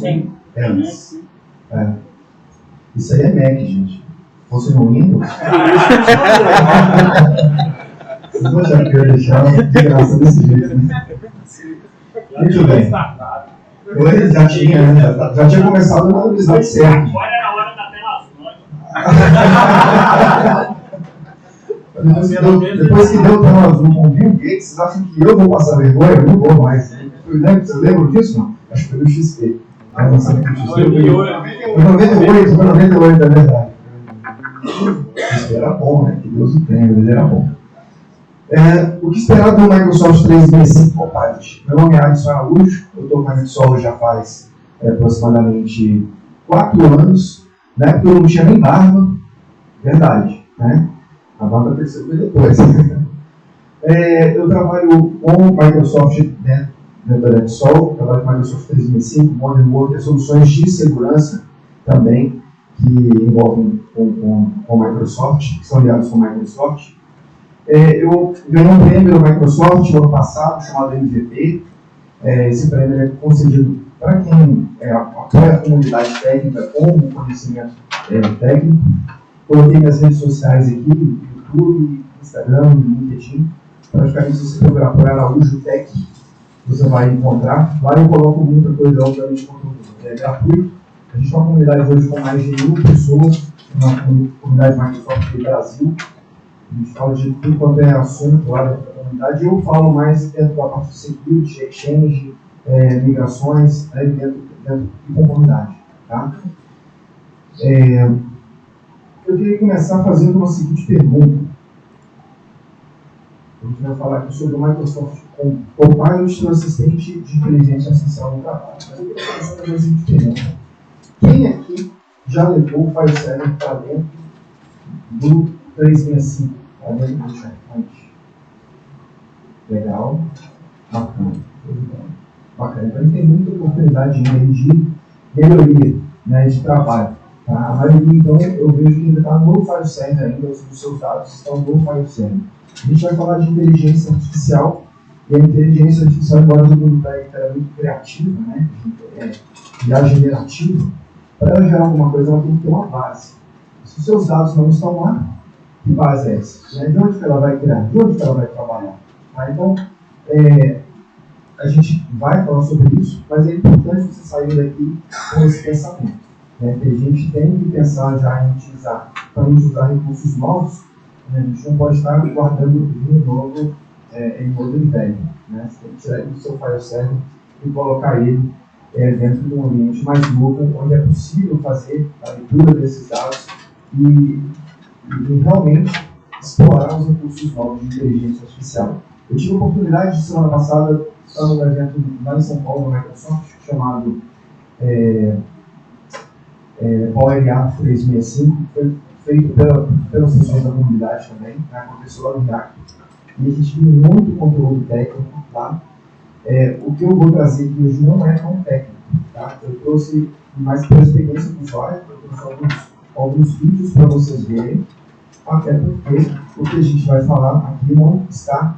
Sim. Antes. Isso aí é Mac, gente. Se fosse no Windows. Vocês não acharam que eu ia deixar de graça desse jeito, né? Muito bem. Eu já tinha, né? Já tinha começado na universidade certa. Agora era a hora da tela azul. Depois que deu tela azul com o Bill Gates, vocês acham que eu vou passar vergonha? Eu não vou mais. Vocês lembram disso? Não? Acho que foi no XP. Foi 98, é verdade. Isso era bom, né? Que Deus o tenha, ele era bom. O que esperar do Microsoft 365 Copilot? Meu nome é Alisson Araújo, eu estou com a Microsoft já faz aproximadamente 4 anos. Na época eu não tinha nem barba, verdade, né? A barba percebeu depois. Eu trabalho com Microsoft, né, dentro da NetSol, trabalho com Microsoft 365, Modern Worker, soluções de segurança também, que envolvem com Microsoft, que são ligados com Microsoft. Eu ganhei um prêmio da Microsoft no ano passado, chamado MVP. Esse prêmio é concedido para quem apoia a comunidade técnica com o conhecimento técnico. Coloquei minhas redes sociais aqui, YouTube, Instagram, LinkedIn. Praticamente, se você procurar por Araújo Tech, você vai encontrar. Lá eu coloco muita coisa, obviamente, conteúdo gratuito. A gente tem uma comunidade hoje com mais de 1.000 pessoas, uma comunidade Microsoft do Brasil. A gente fala de tudo quanto é assunto lá dentro da comunidade. Eu falo mais dentro da parte de security, exchange, migrações, dentro de comunidade. Tá? Eu queria começar fazendo uma seguinte pergunta. A gente vai falar aqui sobre o Microsoft Copilot, o assistente de inteligência artificial no trabalho. Mas eu queria começar fazendo a seguinte pergunta. Quem aqui já levou o FileServer para dentro do 365? Para dentro do SharePoint? Legal. Bacana. Bacana. Então, tem muita oportunidade de melhoria, né, de trabalho. Tá? A maioria, então, eu vejo que ainda está no FileServer, ainda os seus dados estão no FileServer. A gente vai falar de inteligência artificial, e a inteligência artificial, embora todo mundo é muito criativa, né, e a generativa, para ela gerar alguma coisa, ela tem que ter uma base. Se os seus dados não estão lá, que base é essa? Né? De onde que ela vai criar? De onde que ela vai trabalhar? Tá? Então, a gente vai falar sobre isso, mas é importante você sair daqui com esse pensamento. Né? Que a gente tem que pensar já em utilizar, para não usar recursos novos, né? A gente não pode estar guardando vinho novo em modelo velho. Né? Você tem que tirar ele do seu FileServer e colocar ele dentro de um ambiente mais novo, onde é possível fazer a leitura desses dados e realmente explorar os recursos novos de inteligência artificial. Eu tive a oportunidade de, semana passada, estar num evento lá em São Paulo, na Microsoft, chamado Power IA 365, foi feito pelas pessoas da comunidade também, né? Aconteceu lá no React. E a gente viu muito conteúdo técnico lá. O que eu vou trazer aqui hoje não é tão técnico, tá? Eu trouxe mais pela experiência do usuário, eu trouxe alguns vídeos para vocês verem, até porque o que a gente vai falar aqui não está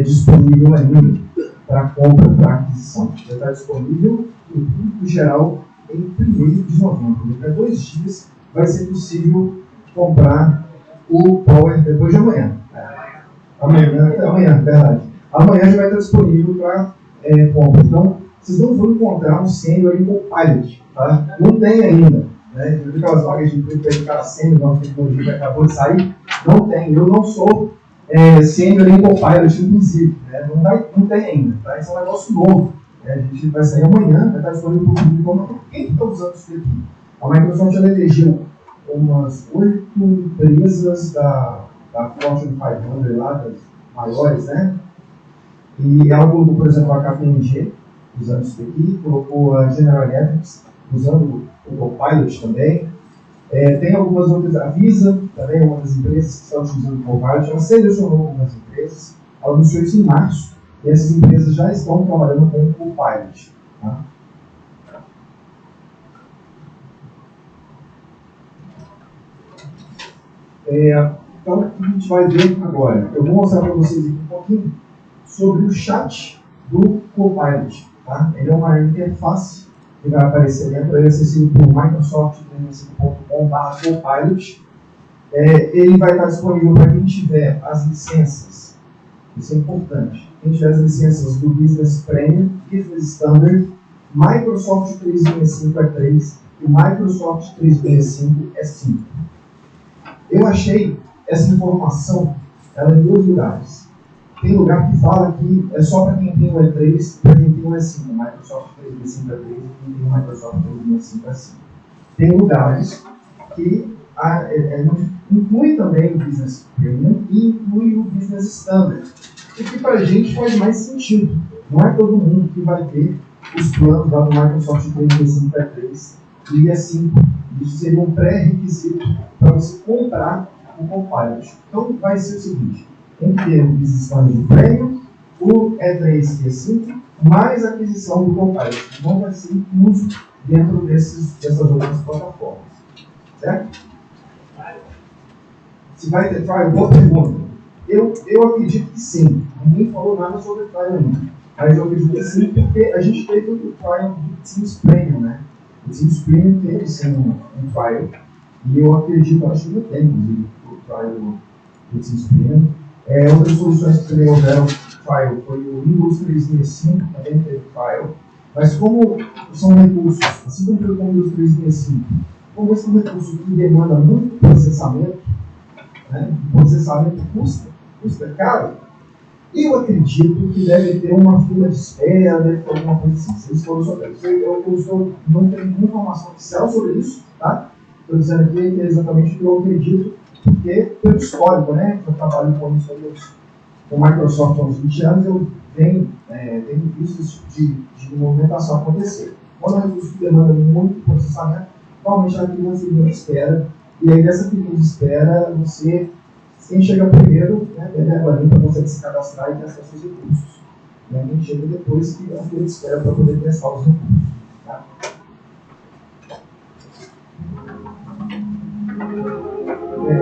disponível ainda para compra, para aquisição. Já está disponível no público geral em 1º de novembro. Daqui a 2 dias vai ser possível comprar o Power depois de amanhã. Amanhã, verdade. Amanhã já vai estar disponível para compra. Então, vocês não vão encontrar um sênior em Copilot, tá? Não tem ainda. Né? Aquelas vagas de emprego para cara sênior, uma tecnologia que acabou de sair, não tem. Eu não sou sênior em Copilot, inclusive. Né? Não tem ainda. Tá? Isso é um negócio novo. A gente vai sair amanhã, vai estar disponível para o público amanhã. Quem está usando isso aqui? A Microsoft já elegeu umas 8 empresas da Fortune 500 lá, das maiores, né? E ela colocou, por exemplo, a KPMG usando isso daqui, colocou a General Electric usando o Copilot também. Tem algumas outras, a Visa também é uma das empresas que estão utilizando o Copilot. Ela selecionou algumas empresas, ela anunciou isso em março, e essas empresas já estão trabalhando com o Copilot. Tá? Então, o que a gente vai ver agora? Eu vou mostrar para vocês aqui um pouquinho sobre o chat do Copilot. Tá? Ele é uma interface que vai aparecer dentro, ele é acessível por microsoft.com/copilot. Ele vai estar disponível para quem tiver as licenças, isso é importante, quem tiver as licenças do Business Premium, Business Standard, Microsoft 365 é 3 e Microsoft 365 é 5. Eu achei essa informação ela em 2 lugares. Tem lugar que fala que é só para quem tem o E3 e para quem tem o E5. Microsoft 365 é 3 e quem tem o Microsoft 365 é 5. Tem lugares que inclui também o Business Premium e inclui o Business Standard. O que para a gente faz mais sentido. Não é todo mundo que vai ter os planos lá do Microsoft 365 E3 e E5. Isso seria um pré-requisito para você comprar o Copilot. Então vai ser o seguinte, tem que ter o Business Standard Premium, o E3 e E5, mais a aquisição do Copilot. Não vai ser incluso dentro dessas outras plataformas. Certo? Se vai ter trial, boa pergunta. Eu acredito que sim. Ninguém falou nada sobre o trial ainda. Mas eu acredito que sim, porque a gente teve o trial do Teams Premium, né? O Teams Premium teve sim um trial. E eu acredito, acho que não tem, inclusive, o trial do Teams Premium. Outras soluções que também houveram trial foi o Windows 365, também teve trial. Mas como são recursos, assim como foi o Windows 365, como esse é um recurso que demanda muito processamento, né? O processamento custa caro, eu acredito que deve ter uma fila de espera, deve ter alguma coisa assim. Vocês foram sobre isso. Não tenho nenhuma informação oficial sobre isso, tá? Estou dizendo aqui que é exatamente o que eu acredito, porque pelo histórico, né? Eu trabalho com isso com o Microsoft há uns 20 anos, eu tenho visto esse tipo de movimentação acontecer. Quando é um recurso que demanda muito processamento, normalmente ela cria uma fila de espera, e aí dessa fila de espera, quem chega primeiro, né, bebe água limpa, consegue se cadastrar e testar seus recursos. E aí quem chega depois que a fila de espera para poder testar os recursos. Tá?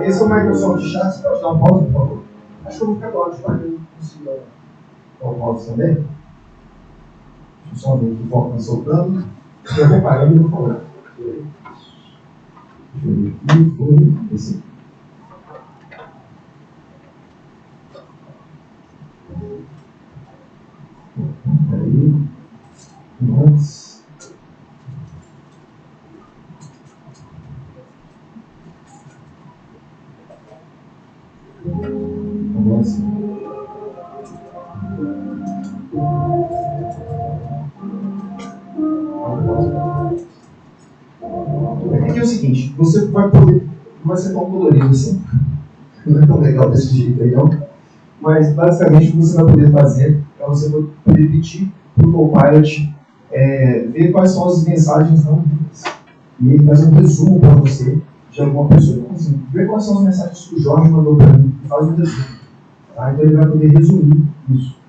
Esse é o Microsoft Chat. Você pode dar um pause, por favor? Acho que eu vou ficar do áudio para que eu consiga dar um pause também. Deixa eu só ver que o foco está soltando. Eu vou parando e vou falando. Deixa eu ver aqui. Foi esse aqui. Peraí. Antes. Agora sim. Aqui é o seguinte, você vai poder. Não vai ser tão colorido assim. Não é tão legal desse jeito aí, não. Mas basicamente o que você vai poder fazer é você poder pedir para o Copilot ver quais são as mensagens não lidas. E ele faz um resumo para você de alguma pessoa. Então, assim, ver quais são as mensagens que o Jorge mandou para mim e faz um resumo. Tá? Então ele vai poder resumir isso.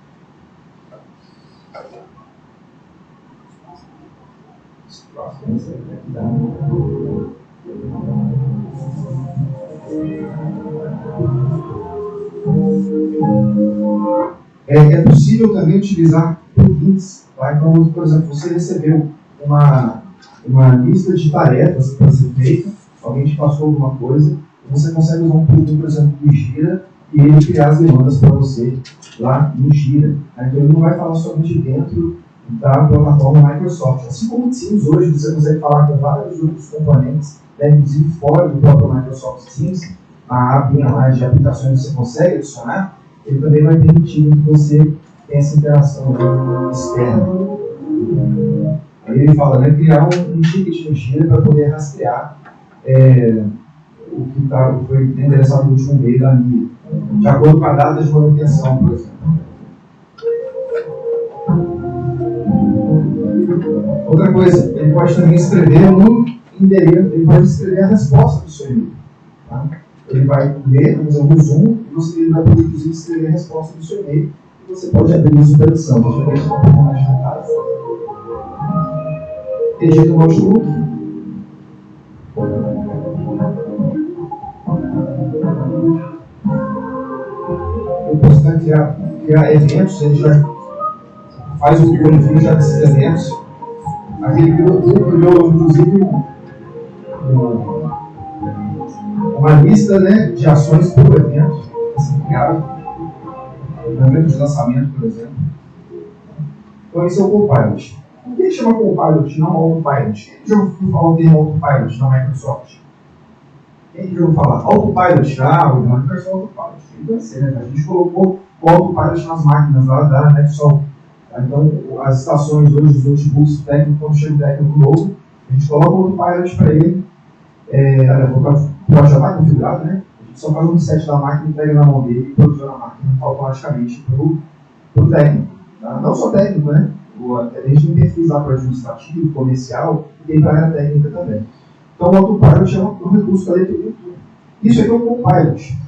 É possível também utilizar plugins. Tá? Então, por exemplo, você recebeu uma lista de tarefas para ser feita, alguém te passou alguma coisa, você consegue usar um plugin, por exemplo, do Gira, e ele criar as demandas para você lá no Gira. Tá? Então ele não vai falar somente dentro da plataforma Microsoft. Assim como o Teams hoje, você consegue falar com vários outros componentes, né, inclusive fora do próprio Microsoft Teams, a abinha lá de aplicações que você consegue adicionar, ele também vai permitir que você tenha essa interação externa. Aí ele fala, né, criar um ticket no Gira para poder rastrear o que foi endereçado no último e-mail da minha, de acordo com a data de manutenção, por exemplo. Outra coisa, ele pode também escrever um endereço, ele pode escrever a resposta do seu e-mail. Tá? Ele vai ler, vamos fazer um resumo, e ele vai poder, inclusive, escrever a resposta do seu e-mail, e você pode abrir isso pela edição. Deixa eu ver se eu vou mais detalhes. Edita o Outlook. Eu posso criar eventos, ele já faz o conjunto já desses eventos. Aquele criou inclusive, uma lista, né, de ações por evento, assim, criado, no evento de lançamento, por exemplo. Então, esse é o Copilot. Por que ele chama Copilot, não Autopilot? Quem já ouviu falar o termo Autopilot na Microsoft? Quem já ouviu falar? Autopilot, o Microsoft Autopilot. Tem que conhecer, né? A gente colocou o Autopilot nas máquinas lá da Microsoft. Então, as estações hoje, os notebooks técnicos, quando chega o técnico novo, a gente coloca o Autopilot para ele. Já está configurado, né? A gente só faz um reset da máquina, pega na mão dele e produziona a máquina automaticamente para o técnico. Tá? Não só técnico, né? A gente tem perfis lá para administrativo, comercial e tem para a área técnica também. Então, o Autopilot é um recurso da leitura de tudo. Isso aqui é o Copilot.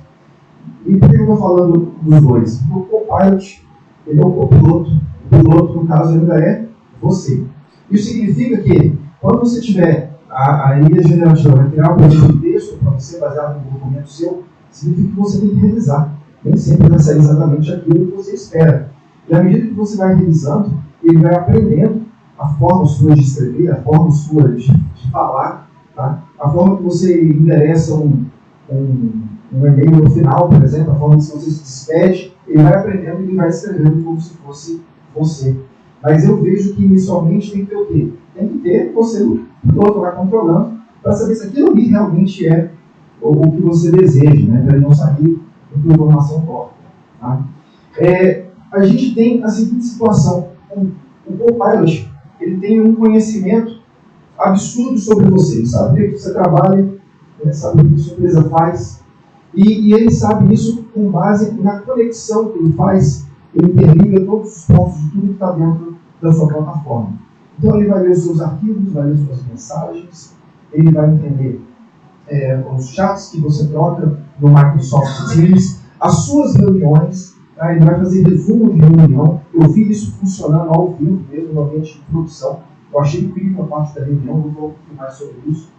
E por que eu estou falando dos dois? Porque o Copilot, ele é o copiloto. O piloto, no caso, ainda é você. Isso significa que, quando você tiver a IA generativa, vai criar um projeto de texto para você, baseado no documento seu, significa que você tem que revisar. Nem sempre vai ser exatamente aquilo que você espera. E à medida que você vai revisando, ele vai aprendendo a forma sua de escrever, a forma sua de falar, tá? A forma que você endereça um e-mail no final, por exemplo, a forma que você se despede, ele vai aprendendo e ele vai escrevendo como se fosse você. Mas eu vejo que inicialmente tem que ter o quê? Tem que ter você, o piloto lá controlando, para saber se aquilo ali realmente é o que você deseja, né? Para ele não sair com informação torta. Tá? A gente tem a seguinte situação: o Copilot, ele tem um conhecimento absurdo sobre você, sabe o que você trabalha, sabe o que a sua empresa faz, e ele sabe isso com base na conexão que ele faz. Ele interliga todos os pontos de tudo que está dentro da sua plataforma. Então ele vai ler os seus arquivos, vai ler as suas mensagens, ele vai entender os chats que você troca no Microsoft Teams, as suas reuniões, tá? Ele vai fazer resumo de reunião. Eu vi isso funcionando ao vivo mesmo no ambiente de produção. Eu achei incrível a parte da reunião, vou falar um pouquinho mais sobre isso.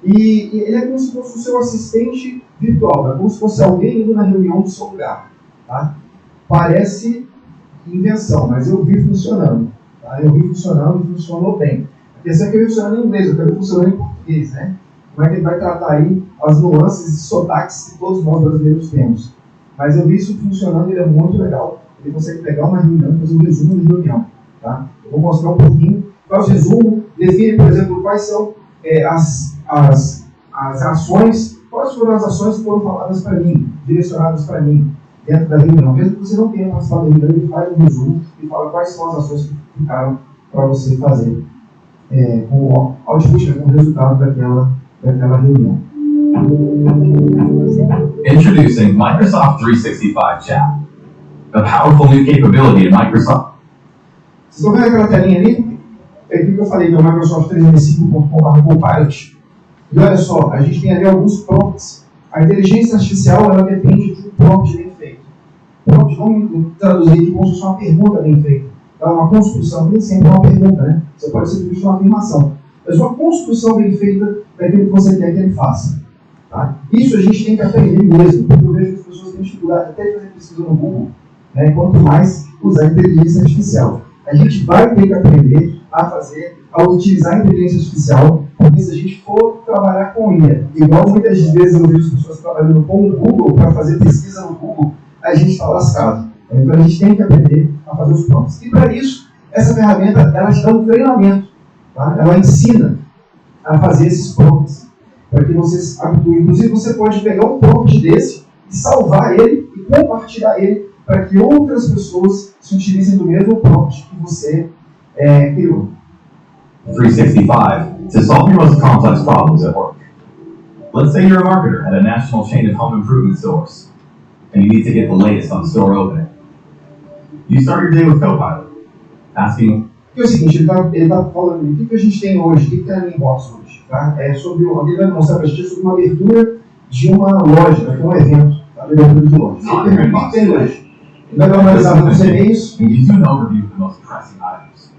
E ele é como se fosse o seu assistente virtual, é como se fosse alguém indo na reunião do seu lugar. Tá? Parece invenção, mas eu vi funcionando. Tá? Eu vi funcionando e funcionou bem. A questão é que ele funciona em inglês, eu quero funcionar em português, né? Como é que ele vai tratar aí as nuances e sotaques que todos nós brasileiros temos. Mas eu vi isso funcionando, ele é muito legal. Ele consegue pegar uma reunião e fazer um resumo de reunião. Tá? Eu vou mostrar um pouquinho, faz o resumo, define, por exemplo, quais são as ações, quais foram as ações que foram faladas para mim, direcionadas para mim, dentro da reunião. Mesmo que você não tenha participado da reunião, ele faz um resumo e fala quais são as ações que ficaram para você fazer com o output, com o resultado daquela reunião. Introducing Microsoft 365 Chat, a powerful new capability in Microsoft. Vocês estão vendo aquela telinha ali? É aquilo que eu falei, que é o Microsoft 365.com/Copilot. E olha só, a gente tem ali alguns prompts. A inteligência artificial, ela depende de um prompt bem feito. Prompt, vamos traduzir aqui como se fosse uma pergunta bem feita. Então, uma construção nem sempre é uma pergunta, né? Você pode simplesmente uma afirmação. Mas uma construção bem feita daquilo que você quer que ele faça. Tá? Isso a gente tem que aprender mesmo, porque eu vejo que as pessoas têm dificuldade até de fazer pesquisa no Google, né? Quanto mais usar a inteligência artificial. A gente vai ter que aprender a utilizar a inteligência artificial, porque se a gente for trabalhar com IA, igual muitas vezes eu vejo as pessoas trabalhando com o Google para fazer pesquisa no Google, a gente está lascado. Então a gente tem que aprender a fazer os prompts. E para isso, essa ferramenta, ela te dá um treinamento. Tá? Ela ensina a fazer esses prompts, para que vocês habituem. Inclusive, você pode pegar um prompt desse e salvar ele e compartilhar ele para que outras pessoas se utilizem do mesmo prompt que você criou. 365 to solve your most complex problems at work. Let's say you're a marketer at a national chain of home improvement stores, and you need to get the latest on the store opening. You start your day with Copilot, asking, Porque é o seguinte, ele tá falando o que a gente tem hoje, o que tem na inbox hoje. Tá? Ele vai mostrar para a gente sobre uma abertura de uma loja, né, que é um evento, tá? Abertura de loja. O que tem hoje? Ele vai dar uma analisada nos e-mails. and gives you an overview of the most pressing items.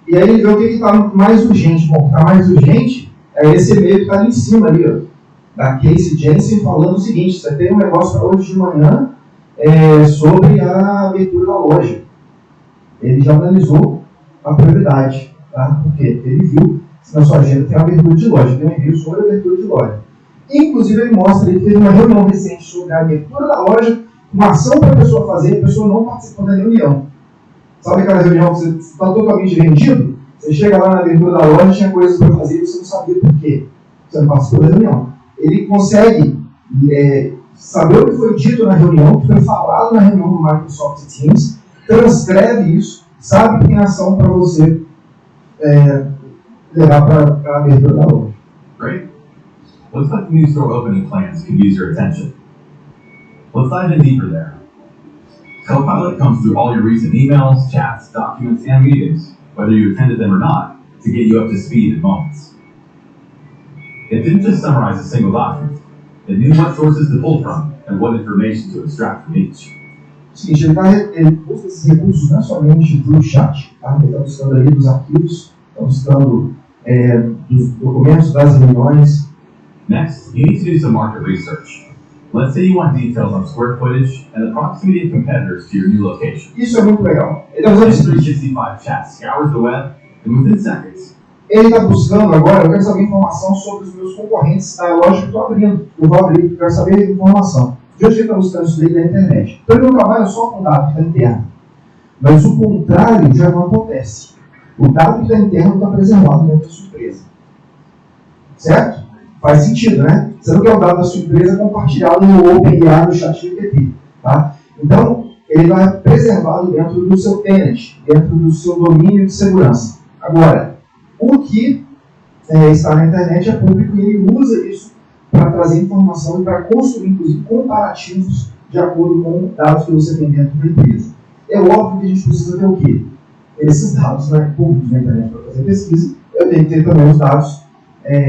E aí ele vê o que está mais urgente. Bom, o que está mais urgente é esse e-mail que está ali em cima, ali, ó, da Casey Jensen, falando o seguinte: você tem um negócio para hoje de manhã sobre a abertura da loja. Ele já analisou a prioridade. Tá? Porque ele viu que na sua agenda tem uma abertura de loja, tem um e-mail sobre a abertura de loja. Inclusive, ele mostra aí que teve uma reunião recente sobre a abertura da loja, uma ação para a pessoa fazer, a pessoa não participou da reunião. Sabe aquela reunião que você está totalmente vendido? Você chega lá na abertura da loja, tinha coisas para fazer e você não sabia por quê. Você não participou da reunião. Ele consegue saber o que foi dito na reunião, o que foi falado na reunião do Microsoft Teams, transcreve isso, sabe que tem ação para você levar para a abertura da loja. Great. Looks like the new store opening plans could use your attention. Let's dive in deeper there. Copilot comes through all your recent emails, chats, documents, and meetings, whether you attended them or not, to get you up to speed in moments. It didn't just summarize a single document. It knew what sources to pull from and what information to extract from each. O seguinte, ele busca esses recursos não somente do chat, tá? Ele está buscando ali dos arquivos, está buscando dos documentos, das reuniões. Next, you need to do some market research. Let's say you want details on square footage and the proximity of competitors to your new location. Isso é muito legal. Ele está usando This isso. 365 chat scours the web and within seconds. Ele está buscando agora, eu quero saber informação sobre os meus concorrentes da loja que eu estou abrindo. Eu vou abrir, eu quero saber informação. De onde ele está buscando isso daí da internet? Então ele não trabalha só com dados da interna. Mas o contrário já não acontece. O dado da interna está preservado dentro da sua empresa. Certo? Faz sentido, né? Você não quer o dado da sua empresa compartilhado no OpenAI, no ChatGPT. Tá? Então, ele vai preservado dentro do seu tenant, dentro do seu domínio de segurança. Agora, o que está na internet é público e ele usa isso para trazer informação e para construir, inclusive, comparativos de acordo com dados que você tem dentro da empresa. É óbvio que a gente precisa ter o quê? Esses dados públicos na internet para fazer pesquisa, eu tenho que ter também os dados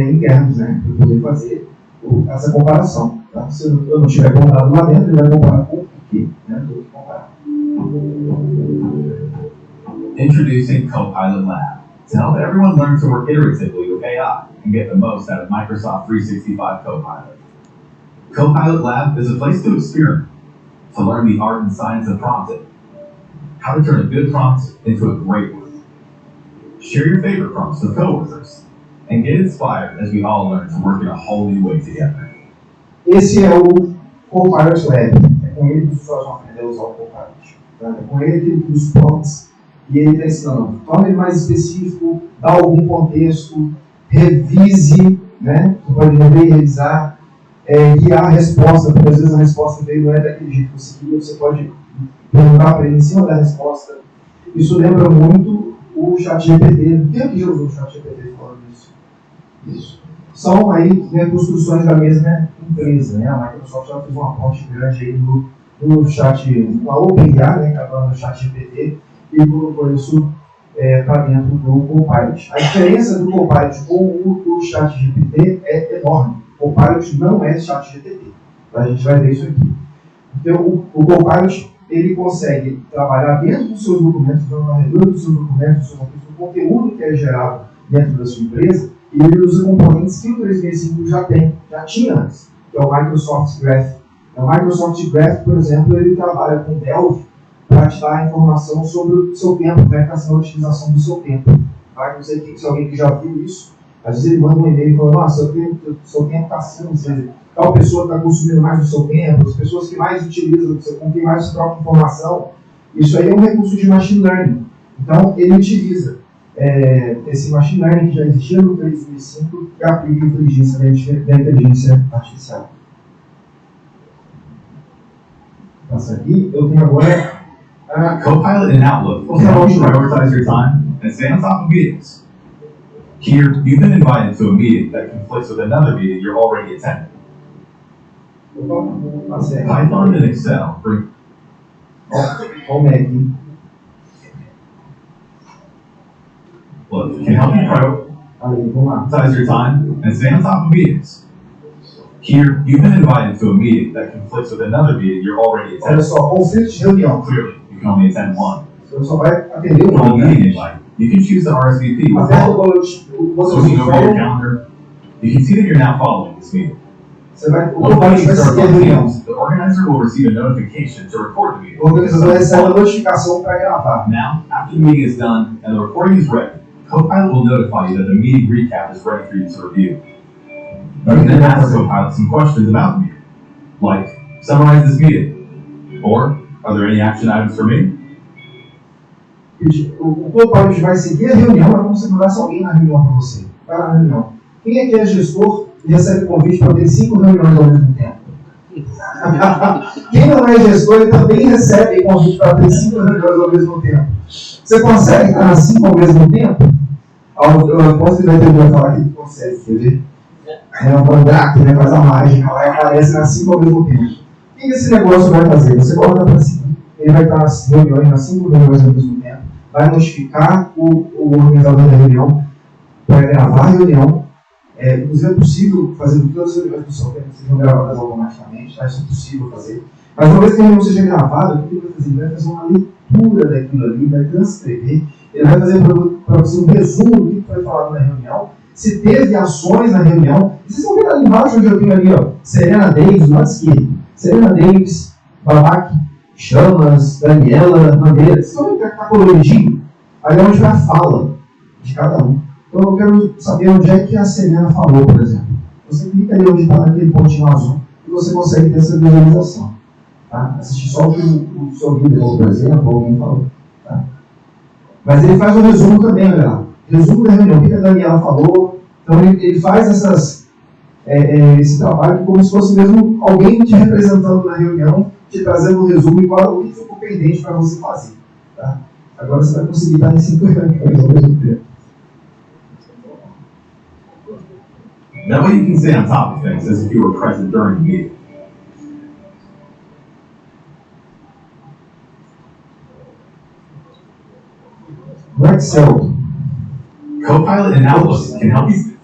internos, né, para poder fazer essa comparação. Tá? Se eu não tiver com o dado lá dentro, ele vai comparar com o quê? Né? Eu tenho que comparar. Introducing Copilot Lab to help everyone learn to work iteratively with AI and get the most out of Microsoft 365 Copilot. Copilot Lab is a place to experiment, to learn the art and science of prompting, how to turn a good prompt into a great one. Share your favorite prompts with coworkers, and get inspired as we all learn to work in a whole new way together. Esse é o Copilot Lab. É com ele que os usuários vão aprender a usar o Copilot. Tá? É com ele que os prompts, e ele está ensinando. Torne ele mais específico, dá algum contexto, revise, né? Você pode rever e revisar, guiar a resposta, porque às vezes a resposta veio não é daquele jeito que você queria, você pode perguntar para ele em cima da resposta. Isso lembra muito o ChatGPT. Quem aqui já usou o ChatGPT falando disso? Isso. São aí construções da mesma empresa, né? A Microsoft já fez uma ponte grande aí no chat, na OpenAI, né? Acabando no ChatGPT, e colocou isso para dentro do Copilot. A diferença do Copilot com o ChatGPT é enorme. O Copilot não é ChatGPT. A gente vai ver isso aqui. Então, o Copilot ele consegue trabalhar dentro dos seus documentos, no varredor dos seus documentos, do conteúdo que é gerado dentro da sua empresa, e ele usa componentes que o 365 já tinha antes, que é o Microsoft Graph. O Microsoft Graph, por exemplo, ele trabalha com Delphi para te dar informação sobre o seu tempo, né, a utilização do seu tempo. Tá? Não sei se alguém que já viu isso, às vezes ele manda um e-mail falando, nossa, seu tempo está assim, tal pessoa está consumindo mais do seu tempo, as pessoas que mais utilizam, com quem mais troca informação. Isso aí é um recurso de machine learning. Então, ele utiliza esse machine learning que já existia no 365 e aplica a inteligência da inteligência artificial. Passa aqui, eu tenho agora Copilot in Outlook will help you prioritize your time and stay on top of meetings. Here, you've been invited to a meeting that conflicts with another meeting you're already attending. Python and Excel bring... Look, can help you prioritize your time and stay on top of meetings. Here, you've been invited to a meeting that conflicts with another meeting you're already Olha attending. só, conflito de reunião. Clearly, you can only attend one. Você só vai atender For the uma, meeting né? invite, you can choose to RSVP with Até follow. você Switching over your calendar, you can see that you're now following this meeting. Você vai, o Once the Copilot meeting vai starts seguir a on reunião. Teams, the organizer will receive a notification to record the meeting. O organizador recebe a notificação para gravar. Now, after the meeting is done and the recording is ready, Copilot will notify you that the meeting recap is ready for you to review. You can then ask Copilot some questions about the meeting, like, summarize this meeting, or, are there any action items for me? O Copilot vai seguir a reunião, é como se mandasse alguém na reunião para você. Vai lá na reunião. Quem aqui é gestor e recebe convite para ter 5 reuniões ao mesmo tempo? Quem não é gestor, ele também recebe convite para ter 5 reuniões ao mesmo tempo. Você consegue estar nas 5 ao mesmo tempo? Eu aposto que vai ter que falar que consegue, quer ver? É um mandrake, né? Faz a mágica, lá e aparece nas 5 ao mesmo tempo. O que esse negócio vai fazer? Você coloca para seguir, ele vai estar nas reuniões, nas 5 reuniões ao mesmo tempo, vai notificar o organizador da reunião, vai gravar a reunião. Inclusive é possível fazer todas as reuniões do seu tempo, sejam gravadas automaticamente, tá? Isso é possível fazer. Mas uma vez que a reunião seja gravada, o que ele vai fazer? Ele vai fazer uma leitura daquilo ali, vai transcrever, ele vai fazer para você um resumo do que foi falado na reunião, se teve ações na reunião. Vocês estão vendo ali embaixo onde eu tenho ali, ó, Serena Davis, do lado esquerdo. Serena Davis, Babac, Chamas, Daniela, Mandeira. Vocês estão vendo que está coloridinho? Ali é onde vai a fala de cada um. Então eu quero saber onde é que a Serena falou, por exemplo. Você clica ali onde está naquele pontinho azul e você consegue ter essa visualização. Tá? Assistir só o que o seu líder, por exemplo, alguém falou. Tá? Mas ele faz um resumo também, olha. Resumo da reunião, o que a Daniela falou. Então ele faz esse trabalho como se fosse mesmo alguém te representando na reunião, te trazendo um resumo e o que ficou pendente para você fazer. Tá? Agora você vai conseguir estar em 5 reuniões ao mesmo tempo. That way you can stay on top of things as if you were present during the meeting. No Excel. Copilot and Outlook can help you.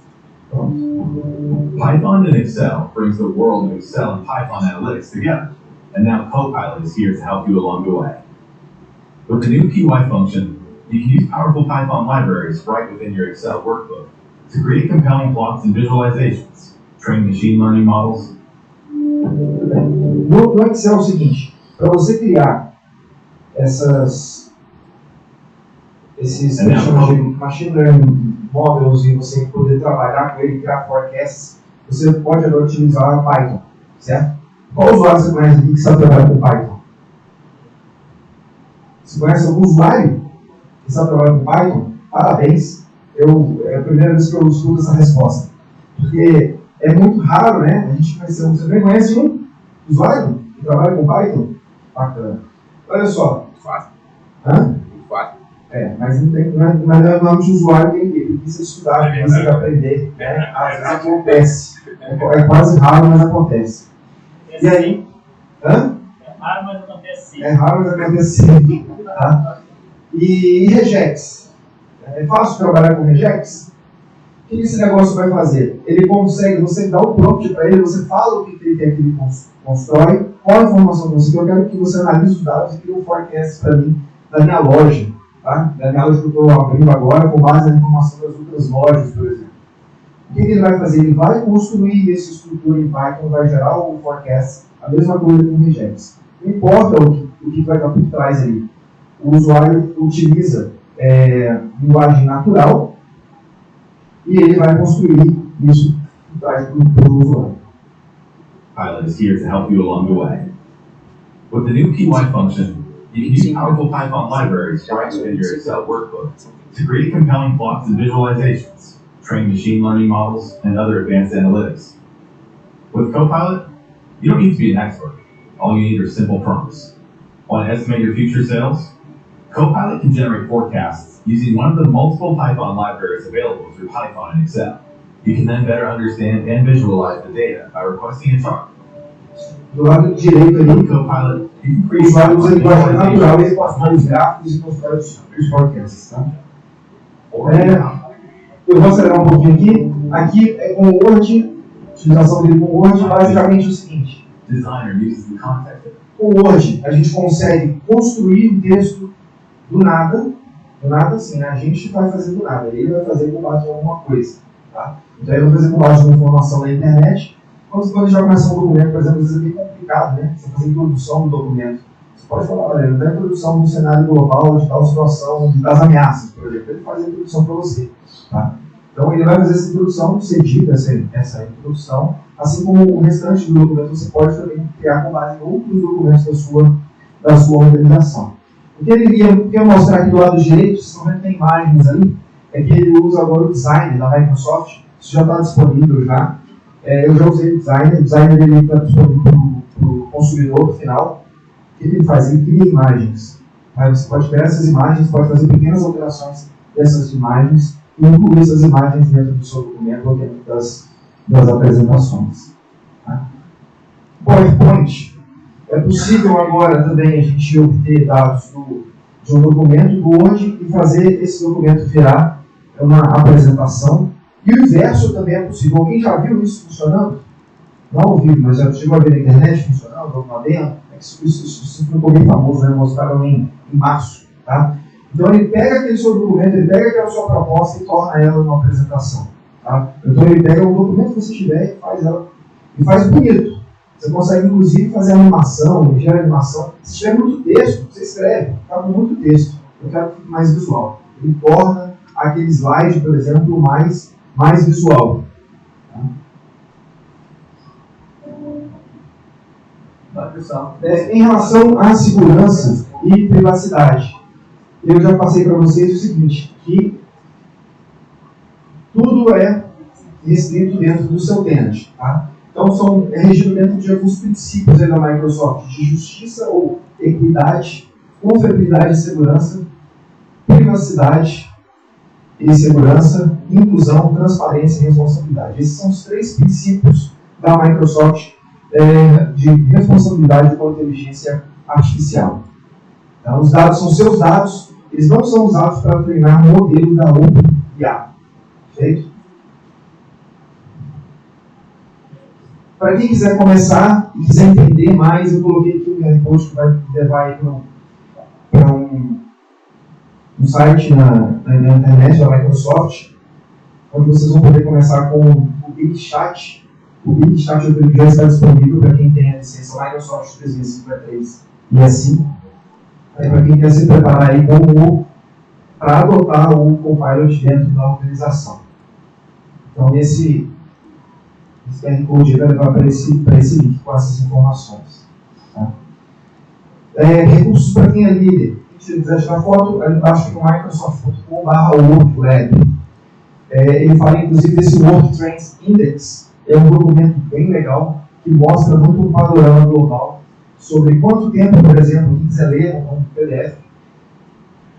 Python and Excel brings the world of Excel and Python analytics together, and now Copilot is here to help you along the way. With the new PY function, you can use powerful Python libraries right within your Excel workbook to create compelling plots and visualizations, train machine learning models. No Excel é o seguinte, para você criar esses que chamam de machine learning models e você poder trabalhar com ele, criar forecasts, você pode agora utilizar Python, certo? Qual usuário você conhece aqui que sabe trabalhar com Python? Você conhece algum usuário que sabe trabalhar com Python? Parabéns! É a primeira vez que eu escuto essa resposta. Porque é muito raro, né? A gente conhecer um. Você nem conhece um usuário que trabalha com Python? Bacana. Olha só. Fácil. Hã? Fácil. Mas não é nome de usuário que precisa estudar, precisa aprender. Né? Às vezes acontece. É quase raro, mas acontece. E aí? Hã? É raro, mas acontece sim. É raro, mas acontece. Tá? E regex. É fácil trabalhar com regex? O que esse negócio vai fazer? Ele consegue, você dá um prompt para ele, você fala o que ele quer que ele constrói, qual a informação que você quer, eu quero que você analise os dados e crie um forecast para mim da minha loja. Tá? Da minha loja que eu estou abrindo agora, com base na informação das outras lojas, por exemplo. O que ele vai fazer? Ele vai construir essa estrutura em Python, vai gerar o forecast, a mesma coisa com o regex. Não importa o que vai estar por trás ali. O usuário utiliza linguagem natural e ele vai construir isso por trás do usuário. Pilot is here to help you along the way. With the new PY function, you can use powerful Python libraries right within your Excel workbook to create compelling plots and visualizations, train machine learning models, and other advanced analytics. With Copilot, you don't need to be an expert. All you need are simple prompts. Want to estimate your future sales? Copilot can generate forecasts using one of the multiple Python libraries available through Python and Excel. You can then better understand and visualize the data by requesting a chart. Do lado direito ali, With Copilot, you can o create usuário usa linguagem natural e visualizations ele constrói os gráficos e constrói os forecasts. Tá? or Eu vou acelerar um pouquinho aqui. Aqui é com o Word, utilização dele com o Word, basicamente o seguinte. designer uses the context of Com o Word, a gente consegue construir um texto do nada assim, né? A gente vai fazer do nada, ele vai fazer com base em alguma coisa. Tá? Então ele vai fazer com base em uma informação na internet. Quando a gente vai começar um documento, por exemplo, às vezes é bem complicado, né? Você fazer a introdução do documento. Você pode falar, olha, eu tenho a introdução do cenário global, de tal situação, das ameaças, por exemplo. Ele faz a introdução para você. Tá? Então, ele vai fazer essa introdução, você edita essa introdução, assim como o restante do documento você pode também criar com base em outros documentos da sua organização. O que ele ia mostrar aqui do lado direito, se não tem imagens ali, é que ele usa agora o Designer da Microsoft. Isso já está disponível já. Eu já usei o Designer ele está disponível para o consumidor final. O que ele faz? Ele cria imagens. Aí você pode pegar essas imagens, pode fazer pequenas alterações dessas imagens e incluir essas imagens dentro do seu documento ou dentro das apresentações. Tá? PowerPoint. É possível agora também a gente obter dados de um documento do Word e fazer esse documento virar uma apresentação. E o inverso também é possível. Alguém já viu isso funcionando? Não ao vivo, mas já chegou a ver na internet funcionando, alguma dentro? Isso ficou bem famoso, né? Mostraram em março. Tá? Então ele pega aquele seu documento, ele pega aquela sua proposta e torna ela uma apresentação. Tá? Então ele pega o documento que você tiver e faz ela. E faz bonito. Você consegue, inclusive, fazer animação, gera animação. Se tiver muito texto, você escreve. Está com muito texto. Eu quero que fique mais visual. Ele torna aquele slide, por exemplo, mais visual. Em relação à segurança e privacidade, eu já passei para vocês o seguinte, que tudo é restrito dentro do seu tenant. Tá? Então, é regido dentro de alguns princípios da Microsoft, de justiça ou equidade, confiabilidade e segurança, privacidade e segurança, inclusão, transparência e responsabilidade. Esses são os 3 princípios da Microsoft de responsabilidade com a inteligência artificial. Então, os dados são seus dados, eles não são usados para treinar modelos da OpenAI. Perfeito? Para quem quiser começar e quiser entender mais, eu coloquei aqui um QR Code que vai levar para um site na internet da Microsoft, onde vocês vão poder começar com o Big Chat. O Big Chat já está disponível para quem tem a licença Microsoft 365 e assim. Para quem quer se preparar aí para adotar o Copilot dentro da organização. Então, esse QR Code vai levar para esse link com essas informações. Tá? Recursos para quem é líder. Se ele quiser tirar foto, ali embaixo fica o microsoft.com/workweb. Ele fala inclusive desse World Trends Index. É um documento bem legal que mostra muito um panorama global sobre quanto tempo, por exemplo, quem quiser ler um PDF,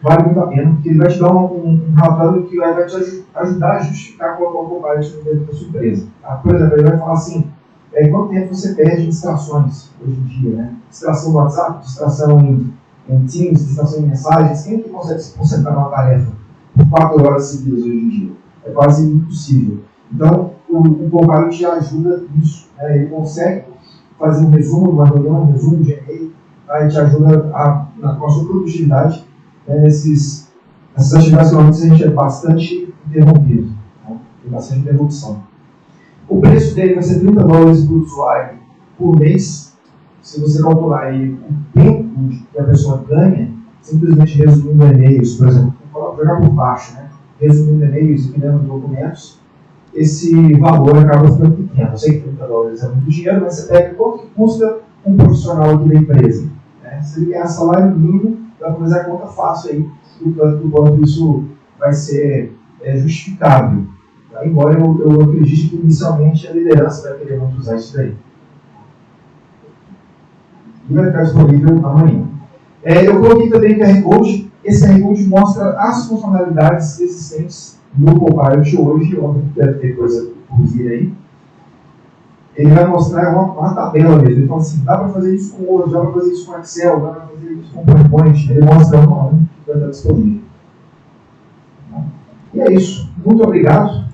vale muito a pena, porque ele vai te dar um relatório que vai te ajudar a justificar qual é o Copilot dentro da sua empresa. Tá? Por exemplo, ele vai falar assim, quanto tempo você perde em distrações hoje em dia, né? Distração no WhatsApp, distração em Teams, distração em mensagens. Quem é que consegue se concentrar numa tarefa por 4 horas seguidas hoje em dia? É quase impossível. Então, o Copilot te ajuda nisso. Né? Ele consegue fazer um resumo de uma reunião, um resumo de e-mail, tá? E te ajuda com a sua produtividade. Essas atividades que normalmente a gente é bastante interrompido. Tá? Tem bastante interrupção. O preço dele vai ser $30 por usuário por mês. Se você calcular aí o tempo que a pessoa ganha, simplesmente resumindo e-mails, por exemplo, vou jogar por baixo, né? Resumindo e-mails e criando documentos, esse valor acaba ficando pequeno. Eu sei que $30 é muito dinheiro, mas você pega quanto que custa um profissional aqui da empresa. Né? Se ele ganhar salário mínimo, vai fazer a conta fácil aí do quanto isso vai ser justificável. Tá? Embora eu acredite que inicialmente a liderança vai querer muito usar isso daí. E vai ficar disponível amanhã. Eu coloquei também QR Code. Esse QR Code mostra as funcionalidades existentes no Copilot hoje, óbvio que deve ter coisa por vir aí. Ele vai mostrar uma tabela mesmo. Ele fala assim, dá para fazer isso com Word, dá para fazer isso com Excel, dá para fazer isso com PowerPoint. Ele mostra uma que vai estar disponível. E é isso. Muito obrigado.